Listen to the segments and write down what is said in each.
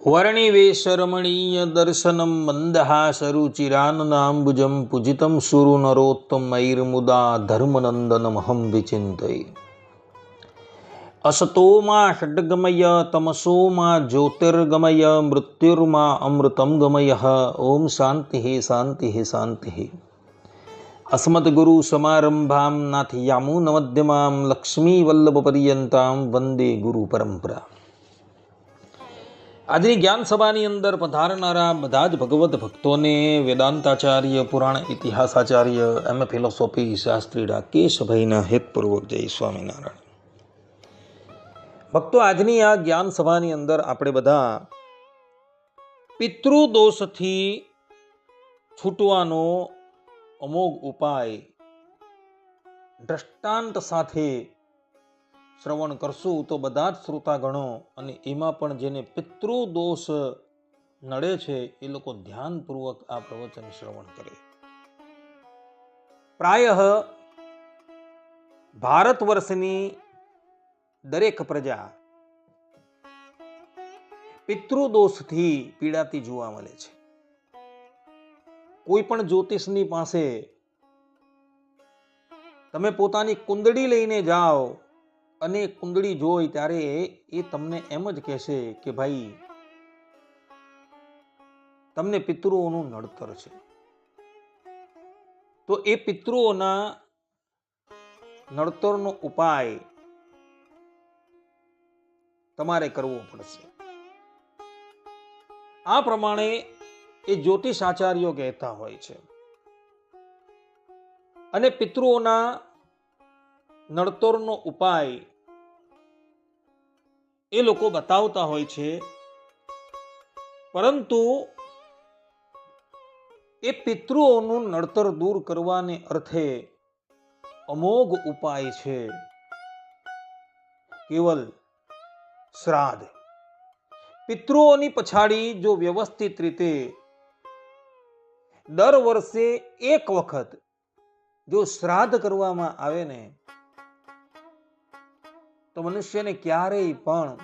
વર્ણિવેશરમણીય દર્શનમ મંદહાસરુચિરાનનાંબુજમ પૂજિતમ સુરુ નરોત્તમૈર્મુદા ધર્મનંદનમહં વિચિંતયે. અસતોમાં ષડ્ગમય તમસોમાં જ્યોતિર્ગમય મૃત્યુર્મા અમૃતમ ગમય. ઓમ શાંતિ શાંતિ શાંતિ. અસ્મદ્ગુરુ સમારંભામ નાથયામુનમધ્યમામ લક્ષ્મી વલ્લભ પર્યંતામ વંદે ગુરુ પરંપરા. આજની જ્ઞાન સભાની અંદર પધારનારા બધા જ ભગવત ભક્તોને વેદાંતાચાર્ય, પુરાણ ઇતિહાસાચાર્ય, એમ ફિલોસોફી શાસ્ત્રી રાકેશભાઈના હેતપૂર્વક જય સ્વામિનારાયણ. ભક્તો, આજની આ જ્ઞાન સભાની અંદર આપણે બધા પિતૃદોષથી છૂટવાનો અમોઘ ઉપાય દ્રષ્ટાંત સાથે શ્રવણ કરશું તો બધા જ શ્રોતાગણો, અને એમાં પણ જેને પિતૃદોષ નડે છે એ લોકો ધ્યાનપૂર્વક આ પ્રવચન શ્રવણ કરે. પ્રાયઃ ભારત વર્ષની દરેક પ્રજા પિતૃદોષથી પીડાતી જોવા મળે છે. કોઈ પણ જ્યોતિષની પાસે તમે પોતાની કુંડળી લઈને જાઓ અને કુંડળી જોઈ ત્યારે એ તમને એમ જ કહેશે કે ભાઈ તમને પિતૃઓનું નડતર છે. તો એ પિતૃઓના નડતરનો ઉપાય તમારે કરવો પડશે. આ પ્રમાણે એ જ્યોતિષ આચાર્યો કહેતા હોય છે. અને પિતૃઓના નડતરનો ઉપાય એ લોકો બતાવતા હોય છે, પરંતુ એ પિતૃઓનું નડતર દૂર કરવાને અર્થે અમોઘ ઉપાય છે કેવલ શ્રાદ્ધ. પિતૃઓની પછાડી જો વ્યવસ્થિત રીતે દર વર્ષે એક વખત જો શ્રાદ્ધ કરવામાં આવે ને તો મનુષ્યને ક્યારેય પણ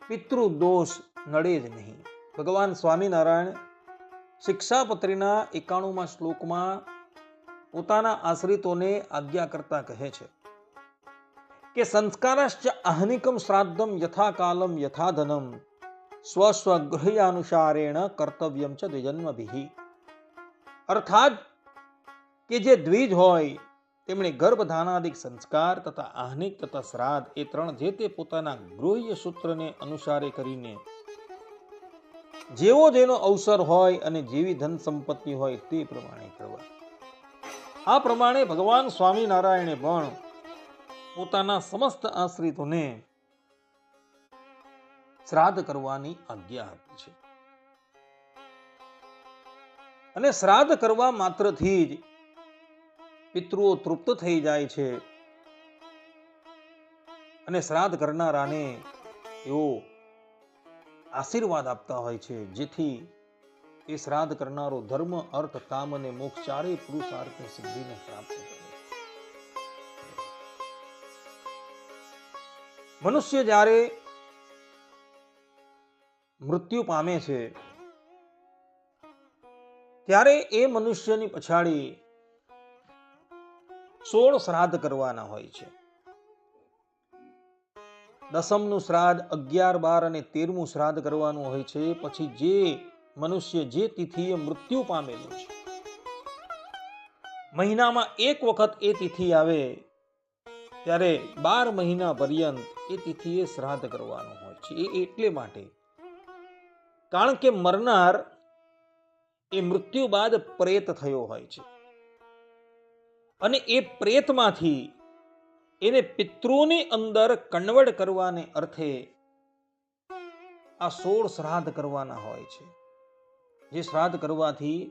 પિતૃદોષ નડે જ નહીં. ભગવાન સ્વામિનારાયણ શિક્ષાપત્રીના 91મા શ્લોકમાં પોતાના આશ્રિતોને આજ્ઞા કરતા કહે છે કે સંસ્કારશ્ચ આહનિકમ શ્રાદ્ધમ યથા કાલમ યથા ધનમ સ્વસ્વગૃહ્યાનુસારેણ કર્તવ્યમ ચ દ્વિજન્મભિઃ. અર્થાત કે જે દ્વિજ હોય તેમણે ગર્ભધાનાદિક સંસ્કાર તથા આહનિક તથા શ્રાદ્ધ એ ત્રણ જે તે પોતાના ગૃહ્ય સૂત્રને અનુસારે કરીને જેવો જેનો અવસર હોય અને જેવી ધન સંપત્તિ હોય તે પ્રમાણે કરવા. આ પ્રમાણે ભગવાન સ્વામિનારાયણે પણ પોતાના સમસ્ત આશ્રિતોને શ્રાદ્ધ કરવાની આજ્ઞા આપી છે. અને શ્રાદ્ધ કરવા માત્રથી જ પિતૃઓ તૃપ્ત થઈ જાય છે અને શ્રાદ્ધ કરનારાને એવો આશીર્વાદ આપતા હોય છે, જેથી એ શ્રાદ્ધ કરનારો ધર્મ, અર્થ, કામ અને મોક્ષ ચારેય પુરુષાર્થની સિદ્ધિને પ્રાપ્ત કરે. મનુષ્ય જ્યારે મૃત્યુ પામે છે ત્યારે એ મનુષ્યની પછાડી 16 શ્રાદ્ધ કરવાના હોય છે. દસમનું શ્રાદ્ધ, 11, 12 અને 13મું શ્રાદ્ધ કરવાનું હોય છે. પછી જે મનુષ્ય જે તિથિએ મૃત્યુ પામેલું છે, મહિનામાં એક વખત એ તિથિ આવે ત્યારે 12 મહિના પર્યંત એ તિથિએ શ્રાદ્ધ કરવાનું હોય છે. એ એટલે માટે કારણ કે મરનાર એ મૃત્યુ બાદ પ્રેત થયો હોય છે અને એ પ્રેતમાંથી એને પિતૃની અંદર કન્વર્ટ કરવાને અર્થે આ 16 શ્રાદ્ધ કરવાના હોય છે. જે શ્રાદ્ધ કરવાથી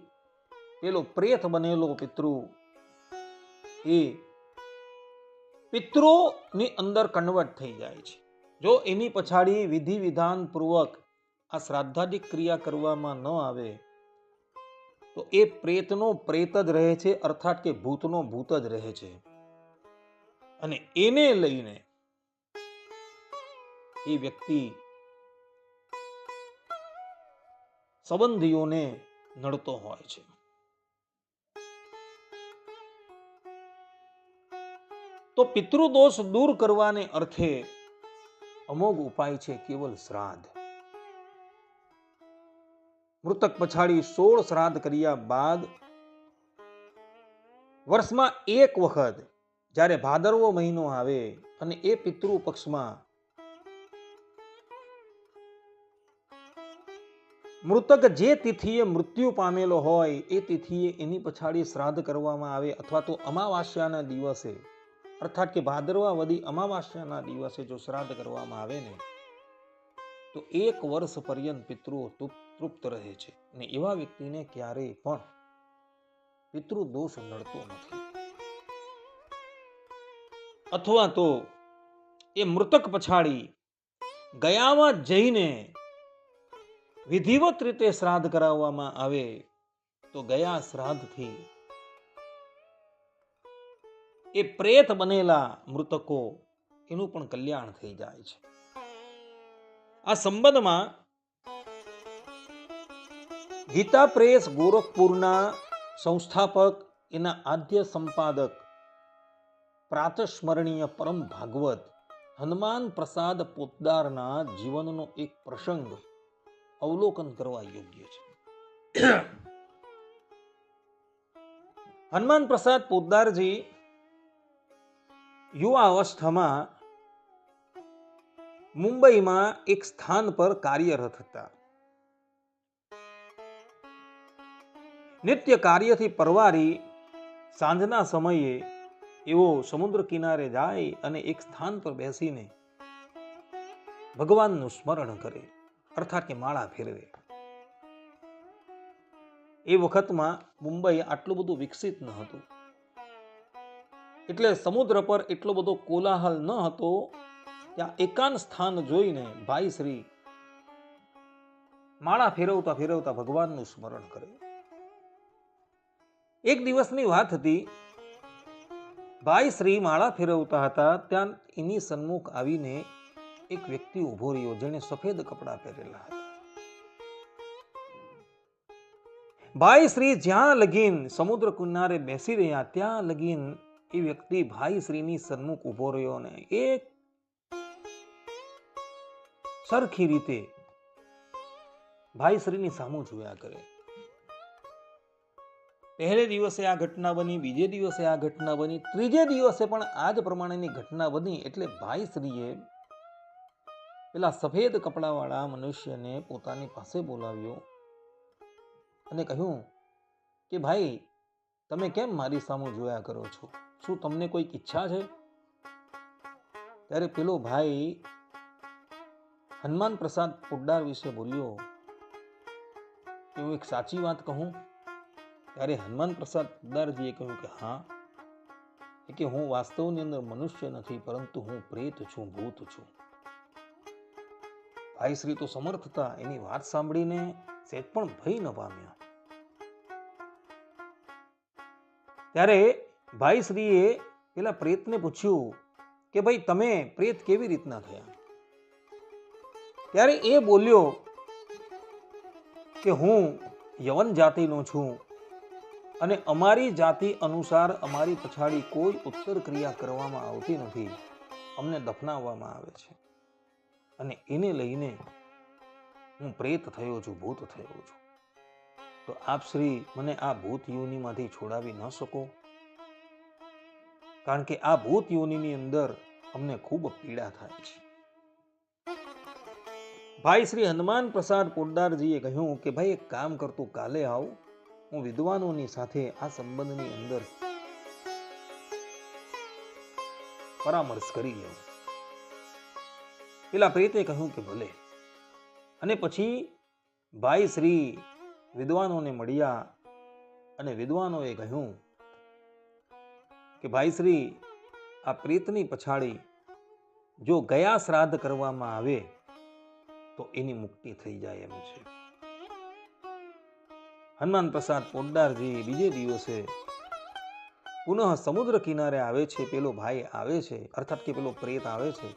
પેલો પ્રેત બનેલો પિતૃ એ પિતૃની અંદર કન્વર્ટ થઈ જાય છે. જો એની પછાડી વિધિ વિધાન પૂર્વક આ શ્રાદ્ધાદિક ક્રિયા કરવામાં ન આવે તો એ પ્રેતનો પ્રેત જ રહે છે, અર્થાત કે ભૂતનો ભૂત જ રહે છે. અને એને લઈને એ વ્યક્તિ સંબંધીઓને નડતો હોય છે. તો પિતૃદોષ દૂર કરવાને અર્થે અમોઘ ઉપાય છે કેવલ શ્રાદ્ધ. મૃતક પછાડી 16 શ્રાદ્ધ કર્યા બાદ વર્ષમાં એક વખત જ્યારે ભાદરવો મહિનો આવે અને એ પિતૃ પક્ષમાં મૃતક જે તિથિએ મૃત્યુ પામેલો હોય એ તિથિએ એની પછાડી શ્રાદ્ધ કરવામાં આવે, અથવા તો અમાવાસ્યાના દિવસે, અર્થાત કે ભાદરવા વદી અમાવાસ્યાના દિવસે જો શ્રાદ્ધ કરવામાં આવે ને તો 1 વર્ષ પર્યંત પિતૃઓ તૃપ્ત રહે છે અને એવા વ્યક્તિને ક્યારેય પણ પિતૃદોષ નડતો નથી. અથવા તો એ મૃતક પછાડી ગયામાં જઈને વિધિવત રીતે શ્રાદ્ધ કરાવવામાં આવે તો ગયા શ્રાદ્ધથી એ પ્રેત બનેલા મૃતકો એનું પણ કલ્યાણ થઈ જાય છે. આ સંબંધમાં ગીતા પ્રેસ ગોરખપુરના સંસ્થાપક, એના આદ્ય સંપાદક, પ્રાતસ્મરણીય પરમ ભાગવત હનુમાન પ્રસાદ પોદ્દારના જીવનનો એક પ્રસંગ અવલોકન કરવા યોગ્ય છે. હનુમાન પ્રસાદ પોદ્દારજી યુવા અવસ્થામાં મુંબઈમાં એક સ્થાન પર કાર્યરત હતા. નિત્ય કાર્યથી પરવારી સાંજના સમયે એવો સમુદ્ર કિનારે જાય અને એક સ્થાન પર બેસીને ભગવાનનું સ્મરણ કરે, અર્થાત કે માળા ફેરવે. એ વખતમાં મુંબઈ આટલું બધું વિકસિત ન હતું, એટલે સમુદ્ર પર એટલો બધો કોલાહલ ન હતો. ત્યાં એકાંત સ્થાન જોઈને ભાઈ શ્રી માળા ફેરવતા ફેરવતા ભગવાનનું સ્મરણ કરે. એક દિવસની વાત હતી, ભાઈ શ્રી માળા ફેરવતા હતા, ત્યાં એની સન્મુખ આવીને એક વ્યક્તિ ઉભો રહ્યો જેણે સફેદ કપડા પહેરેલા હતા. ભાઈ શ્રી જ્યાં લગીન સમુદ્ર કિનારે બેસી રહ્યા ત્યાં લગીન એ વ્યક્તિ ભાઈ શ્રીની સન્મુખ ઉભો રહ્યો અને એક સરખી રીતે ભાઈ શ્રીની સામું જોયા કરે. પહેલે દિવસે આ ઘટના બની, બીજે દિવસે આ ઘટના બની, ત્રીજે દિવસે પણ આ જ પ્રમાણેની ઘટના બની. એટલે ભાઈ શ્રીએ પેલા સફેદ કપડાવાળા મનુષ્યને પોતાની પાસે બોલાવ્યો અને કહ્યું કે ભાઈ, તમે કેમ મારી સામું જોયા કરો છો? શું તમને કોઈક ઈચ્છા છે? ત્યારે પેલો ભાઈ હનુમાન પ્રસાદ પોદ્દાર વિશે બોલ્યો કે હું એક સાચી વાત કહું? ત્યારે હનુમાન પ્રસાદ પોદ્દારજીએ કહ્યું કે હા, કે હું વાસ્તવની અંદર મનુષ્ય નથી, પરંતુ હું પ્રેત છું, ભૂત છું. ભાઈ શ્રી તો સમર્થ હતા, એની વાત સાંભળીને સહેજ પણ ભય ન પામ્યા. ત્યારે ભાઈ શ્રીએ પેલા પ્રેતને પૂછ્યું કે ભાઈ, તમે પ્રેત કેવી રીતના થયા? ત્યારે એ બોલ્યો કે હું યવન જાતિનો છું અને અમારી જાતિ અનુસાર અમારી પછાડી કોઈ ઉત્તર ક્રિયા કરવામાં આવતી નથી, અમને દફનાવવામાં આવે છે અને એને લઈને હું પ્રેત થયો છું, ભૂત થયો છું. તો આપ શ્રી મને આ ભૂત યોનિમાંથી છોડાવી ન શકો, કારણ કે આ ભૂત યોનિની અંદર અમને ખૂબ પીડા થાય છે. ભાઈ શ્રી હનુમાન પ્રસાદ પોદ્દારજીએ કહ્યું કે ભાઈ, એક કામ કરતું કાલે આવ, હું વિદ્વાનોની સાથે આ સંબંધની અંદર પરામર્શ કરી લઉં. પેલા પ્રેતે કહ્યું કે ભલે. અને પછી ભાઈ શ્રી વિદ્વાનોને મળ્યા અને વિદ્વાનોએ કહ્યું કે ભાઈ શ્રી, આ પ્રેતની પછાડી જો ગયા શ્રાદ્ધ કરવામાં આવે તો એની મુક્તિ થઈ જાય એમ છે. હનુમાન પ્રસાદ પોદ્દારજી બીજે દિવસે પુનઃ સમુદ્ર કિનારે આવે છે. પેલો ભાઈ આવે છે, અર્થાત કે પેલો પ્રેત આવે છે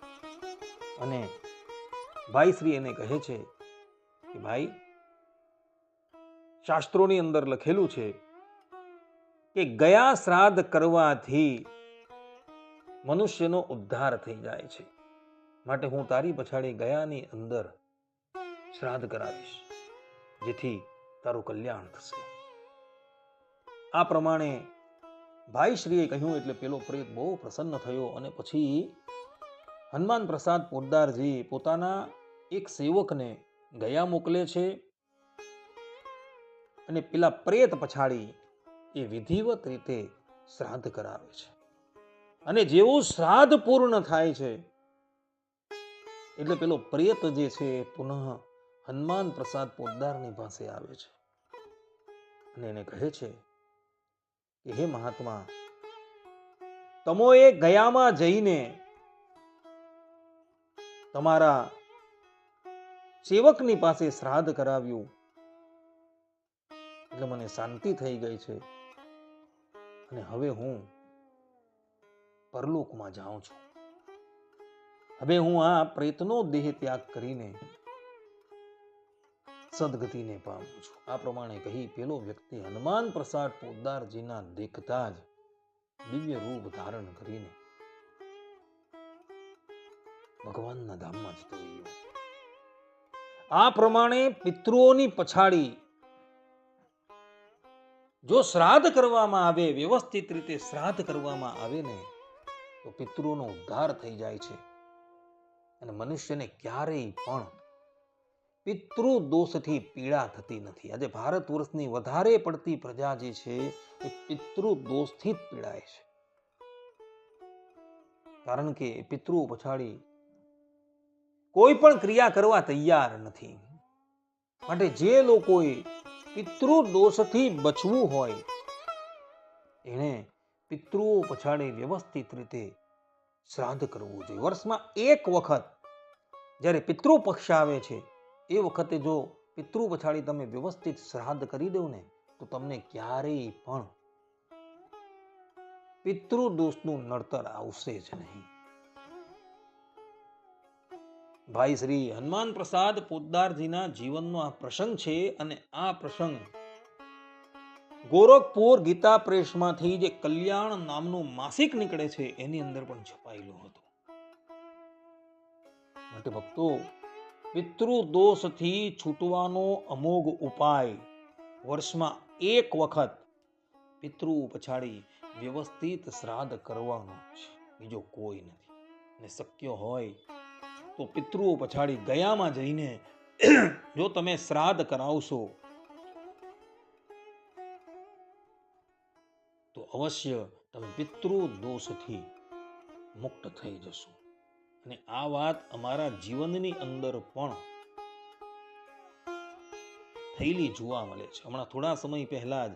અને ભાઈ શ્રી એને કહે છે કે ભાઈ, શાસ્ત્રોની અંદર લખેલું છે કે ગયા શ્રાદ્ધ કરવાથી મનુષ્યનો ઉદ્ધાર થઈ જાય છે, માટે હું તારી પછાડી ગયાની અંદર શ્રાદ્ધ કરાવીશ, જેથી તારું કલ્યાણ થશે. આ પ્રમાણે ભાઈ શ્રીએ કહ્યું એટલે પેલો પ્રેત બહુ પ્રસન્ન થયો અને પછી હનુમાન પ્રસાદ પોદ્દારજી પોતાના એક સેવકને ગયા મોકલે છે અને પેલા પ્રેત પછાડી એ વિધિવત રીતે શ્રાદ્ધ કરાવે છે. અને જેવું શ્રાદ્ધ પૂર્ણ થાય છે એટલે પેલો પ્રેત જે છે પુનઃ હનુમાન પ્રસાદ પોદ્દારની પાસે આવે છે અને એને કહે છે કે હે મહાત્મા, તમોએ ગયામાં જઈને તમારા સેવકની પાસે શ્રાદ્ધ કરાવ્યું એટલે મને શાંતિ થઈ ગઈ છે અને હવે હું પરલોકમાં જાઉં છું. હવે હું આ પ્રેતનો દેહ ત્યાગ કરીને સદગતિને પામું છું. આ પ્રમાણે કહી પેલો વ્યક્તિ હનુમાન પ્રસાદ પોદ્દારજીના દેખતા જ દિવ્ય રૂપ ધારણ કરીને ભગવાનના ધામમાં જતો રહ્યો. આ પ્રમાણે પિતૃઓની પછાડી જો શ્રાદ્ધ કરવામાં આવે, વ્યવસ્થિત રીતે શ્રાદ્ધ કરવામાં આવે ને, તો પિતૃઓનો ઉદ્ધાર થઈ જાય છે અને મનુષ્યને ક્યારેય પણ પિતૃ દોષથી પીડા થતી નથી. આજે ભારત વર્ષની વધારે પડતી પ્રજા જે છે એ પિતૃ દોષથી જ પીડાય છે, કારણ કે પિતૃઓ પછાડી કોઈ પણ ક્રિયા કરવા તૈયાર નથી. માટે જે લોકોએ પિતૃ દોષથી બચવું હોય એને પિતૃઓ પછાડી વ્યવસ્થિત રીતે શ્રાદ્ધ કરવું જોઈએ. વર્ષમાં એક વખત જ્યારે પિતૃ પક્ષ આવે છે એ વખતે જો પિતૃ પછાડી તમે વ્યવસ્થિત શ્રાદ્ધ કરી દો ને, તો તમને ક્યારેય પણ પિતૃ દોષનું નડતર આવશે જ નહીં. ભાઈ શ્રી હનુમાન પ્રસાદ પોદ્દારજીના જીવનનો આ પ્રસંગ છે અને આ પ્રસંગ ગોરખપુર ગીતા પ્રેસમાંથી જે કલ્યાણ નામનું માસિક નીકળે છે એની અંદર પણ છપાયેલો હતો. માટે ભક્તો, પિતૃ દોષથી છૂટવાનો અમોઘ ઉપાય વર્ષમાં એક વખત પિતૃ પછાડી વ્યવસ્થિત શ્રાદ્ધ કરવાનો છે, બીજો કોઈ નથી. અને શક્ય હોય તો પિતૃઓ પછાડી ગયામાં જઈને જો તમે શ્રાદ્ધ કરાવશો તો અવશ્ય તમે પિતૃ દોષથી મુક્ત થઈ જશો. અને આ વાત અમારા જીવનની અંદર પણ થયેલી જોવા મળે છે. હમણાં થોડા સમય પહેલા જ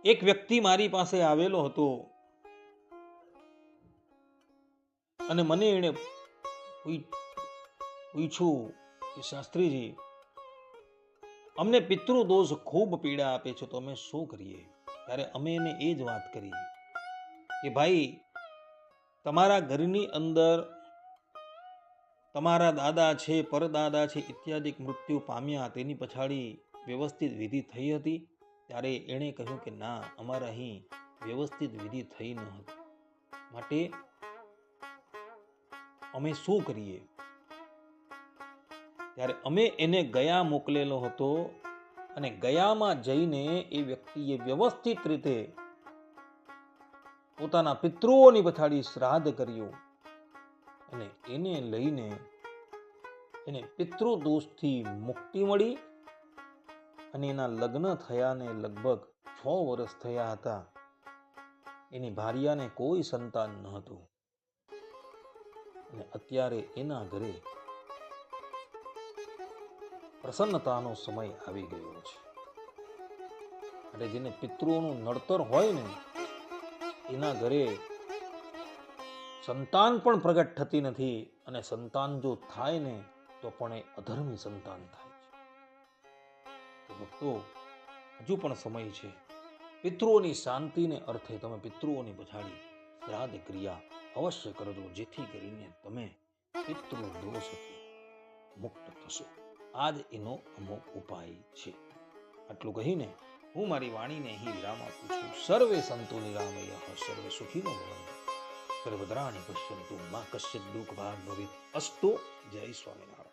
એક વ્યક્તિ મારી પાસે આવેલો હતો અને મને એને પૂછ્યું કે શાસ્ત્રીજી, અમને પિતૃ દોષ ખૂબ પીડા આપે છે, તો અમે શું કરીએ? ત્યારે અમે એને એ જ વાત કરી કે ભાઈ, તમારા ઘરની અંદર તમારા દાદા છે, પરદાદા છે ઇત્યાદિ મૃત્યુ પામ્યા, તેની પછાડી વ્યવસ્થિત વિધિ થઈ હતી? ત્યારે એણે કહ્યું કે ના, અમારા અહીં વ્યવસ્થિત વિધિ થઈ ન હતી, માટે અમે શું કરીએ? ત્યારે અમે એને ગયા મોકલેલો હતો અને ગયામાં જઈને એ વ્યક્તિએ વ્યવસ્થિત રીતે પોતાના પિતૃઓની પછાડી શ્રાદ્ધ કર્યું અને એને લઈને એને પિતૃ દોષથી મુક્તિ મળી અને એના લગ્ન થયાને લગભગ 6 વર્ષ થયા હતા. એની ભાર્યાને કોઈ સંતાન ન હતું અને અત્યારે એના ઘરે પ્રસન્નતાનો સમય આવી ગયો છે. અને જેને પિતૃઓનું નડતર હોય ને, એના ઘરે સંતાન પણ પ્રગટ થતી નથી અને સંતાન જો થાય ને તો પણ એ અધર્મી સંતાન થાય છે. તો ભક્તો, હજુ પણ સમય છે. પિતૃઓની શાંતિને અર્થે તમે પિતૃઓની પછાડી શ્રાદ્ધ ક્રિયા અવશ્ય કરજો, જેથી કરીને તમે પિતૃ દોષથી મુક્ત થશો. આ જ એનો અમુક ઉપાય છે. આટલું કહીને હું મારી વાણીને અહીં વિરામ આપું છું. સર્વે સંતો નિરામયઃ, સર્વે સુખીનો ભવન્તુ, સર્વદ્રાણી પશ્યન્તુ, મા કશ્ચિદ દુઃખ ભાગ ભવેત. અસ્તુ. જય સ્વામિનારાયણ.